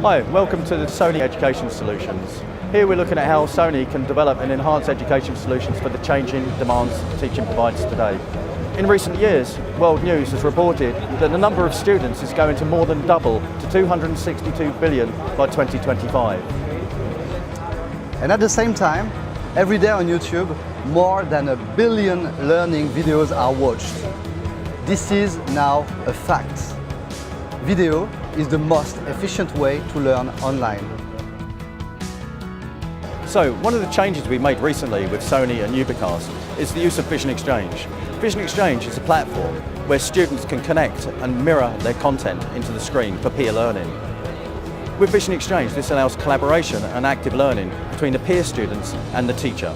Hi, welcome to the Sony Education Solutions. Here we're looking at how Sony can develop and enhance education solutions for the changing demands teaching provides today. In recent years, World News has reported that the number of students is going to more than double to 262 billion by 2025. And at the same time, every day on YouTube, more than 1 billion learning videos are watched. This is now a fact. Video is the most efficient way to learn online. So, one of the changes we made recently with Sony and Ubicast is the use of Vision Exchange. Vision Exchange is a platform where students can connect and mirror their content into the screen for peer learning. With Vision Exchange, this allows collaboration and active learning between the peer students and the teacher.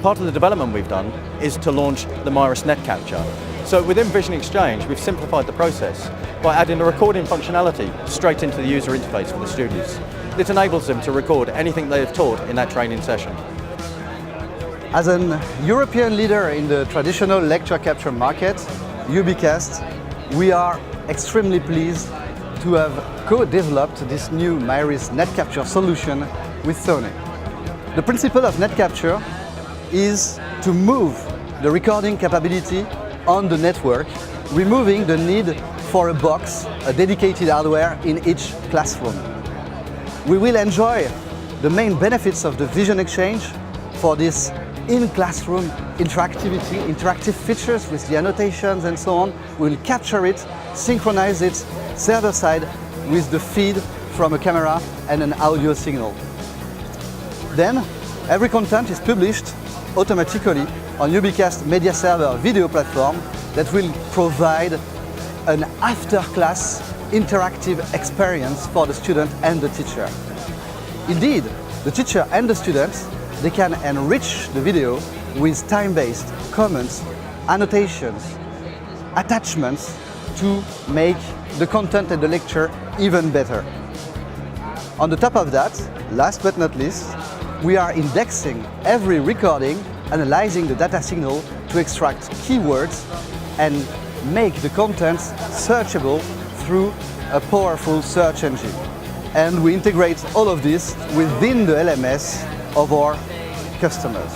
Part of the development we've done is to launch the ISE Net Capture. So within Vision Exchange, we've simplified the process by adding a recording functionality straight into the user interface for the students. This enables them to record anything they have taught in that training session. As an European leader in the traditional lecture capture market, Ubicast, we are extremely pleased to have co-developed this new ISE Net Capture solution with Sony. The principle of net capture is to move the recording capability on the network, removing the need for a box, a dedicated hardware in each classroom. We will enjoy the main benefits of the Vision Exchange for this in-classroom interactive features with the annotations and so on. We'll capture it, synchronize it server-side with the feed from a camera and an audio signal. Then, every content is published automatically on Ubicast Media Server video platform that will provide an after-class interactive experience for the student and the teacher. Indeed, the teacher and the students, they can enrich the video with time-based comments, annotations, attachments to make the content and the lecture even better. On the top of that, last but not least, we are indexing every recording, analyzing the data signal to extract keywords and make the content searchable through a powerful search engine. And we integrate all of this within the LMS of our customers.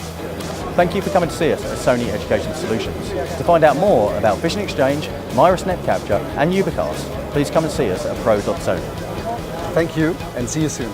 Thank you for coming to see us at Sony Education Solutions. To find out more about Vision Exchange, ISE Net Capture and Ubicast, please come and see us at pro.sony. Thank you and see you soon.